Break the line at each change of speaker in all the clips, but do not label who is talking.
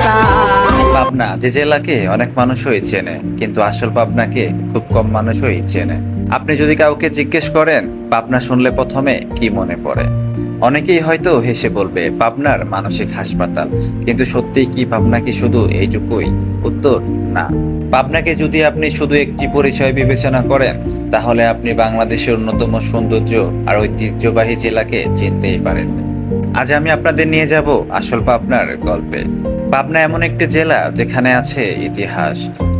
চায়।
পাবনা যে জেলাকে অনেক মানুষই চেনে, কিন্তু আসল পাবনাকে খুব কম মানুষই চেনে। আপনি যদি কাউকে জিজ্ঞেস করেন পাবনা শুনলে প্রথমে কি মনে পড়ে, অনেকেই হয়তো হেসে বলবে পাবনার মানসিক হাসপাতাল। কিন্তু সত্যি কি পাবনা কি শুধু এইটুকুই? উত্তর না। পাবনাকে যদি আপনি শুধু একটি পরিচয় বিবেচনা করেন, তাহলে আপনি বাংলাদেশের অন্যতম সৌন্দর্য আর ঐতিহ্যবাহী জেলাকে চিনতেই পারেন। আজ আমি আপনাদের নিয়ে যাব আসল পাবনার গল্পে। পাবনা এমন একটি জেলা যেখানে আছে ইতিহাস,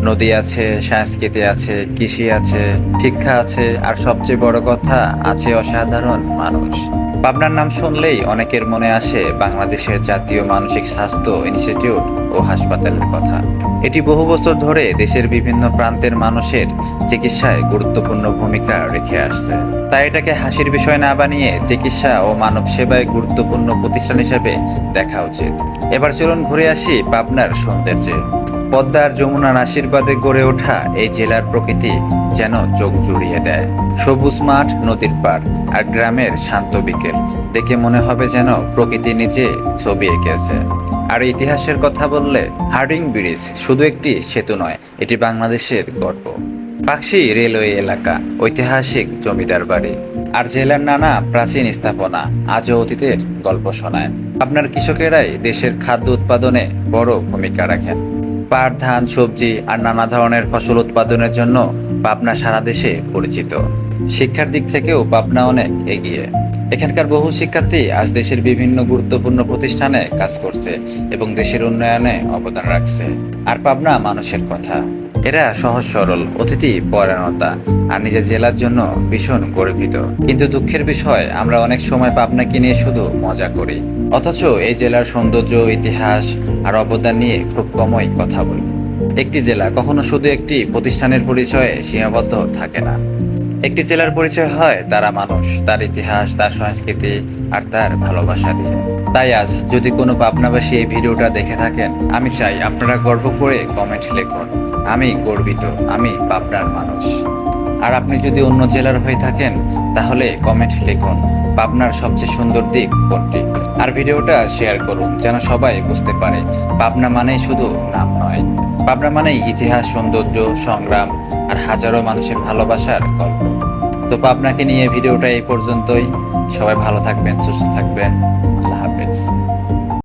নদী আছে, সংস্কৃতি আছে, কৃষি আছে, শিক্ষা আছে, আর সবচেয়ে বড় কথা আছে অসাধারণ মানুষ। পাবনার নাম শুনলেই অনেকের মনে আসে বাংলাদেশের জাতীয় মানসিক স্বাস্থ্য ইনস্টিটিউট ও হাসপাতালের কথা। এটি বহু বছর ধরে দেশের বিভিন্ন প্রান্তের মানুষের চিকিৎসায় গুরুত্বপূর্ণ ভূমিকা রেখে আসছে। তাই এটাকে হাসির বিষয় না বানিয়ে চিকিৎসা ও মানব সেবায় গুরুত্বপূর্ণ প্রতিষ্ঠান হিসেবে দেখা উচিত। এবার চলুন ঘুরে আসি পাবনার সৌন্দর্যে। পদ্মা আর যমুনার আশীর্বাদে গড়ে ওঠা এই জেলার প্রকৃতি যেন চোখ জুড়িয়ে দেয়। সবুজ মাঠ, নদীর পাড় আর গ্রামের শান্ত বিকেল দেখে মনে হবে যেন প্রকৃতি নিজে ছবি এঁকেছে। আর ইতিহাসের কথা বললে হার্ডিং ব্রিজ শুধু একটি সেতু নয়, এটি বাংলাদেশের গর্ব। পাকশি রেলওয়ে এলাকা, ঐতিহাসিক জমিদার বাড়ি আর জেলার নানা প্রাচীন স্থাপনা আজও অতীতের গল্প শোনায়। আপনার কৃষকেরাই দেশের খাদ্য উৎপাদনে বড় ভূমিকা রাখেন। পাট, ধান, সবজি আর নানা ধরনের ফসল উৎপাদনের জন্য পাবনা সারা দেশে পরিচিত। শিক্ষার দিক থেকেও পাবনা অনেক এগিয়ে। এখানকার বহু শিক্ষার্থী আজ দেশের বিভিন্ন গুরুত্বপূর্ণ প্রতিষ্ঠানে কাজ করছে এবং দেশের উন্নয়নে অবদান রাখছে। আর পাবনা মানুষের কথা, এরা সহজ সরল, অতিথি পরায়ণতা আর নিজের জেলার জন্য ভীষণ গর্বিত। কিন্তু দুঃখের বিষয়, আমরা অনেক সময় পাবনাকে নিয়ে শুধু মজা করি, অথচ এই জেলার সৌন্দর্য, ইতিহাস আর অবদান নিয়ে খুব কমই কথা বলি। একটি জেলা কখনো শুধু একটি প্রতিষ্ঠানের পরিচয়ে সীমাবদ্ধ থাকে না। একটি জেলার পরিচয় হয় তারা মানুষ, তার ইতিহাস, তার সংস্কৃতি আর তার ভালোবাসা দিয়ে। তাই আজ যদি কোনো পাবনাবাসী এই ভিডিওটা দেখে থাকেন, আমি চাই আপনারা গর্ব করে কমেন্ট লিখুন, আমি গর্বিত, আমি পাবনার মানুষ। আর আপনি যদি অন্য জেলার হয়ে থাকেন, তাহলে কমেন্ট লিখুন পাবনার সবচেয়ে সুন্দর দিক কোনটি। আর ভিডিওটা শেয়ার করুন যেন সবাই বুঝতে পারে পাবনা মানেই শুধু নাম নয়, পাবনা মানেই ইতিহাস, সৌন্দর্য, সংগ্রাম আর হাজারো মানুষের ভালোবাসার গল্প। তো পাবনাকে নিয়ে ভিডিওটা এই পর্যন্তই। সবাই ভালো থাকবেন, সুস্থ থাকবেন। আল্লাহ হাফেজ।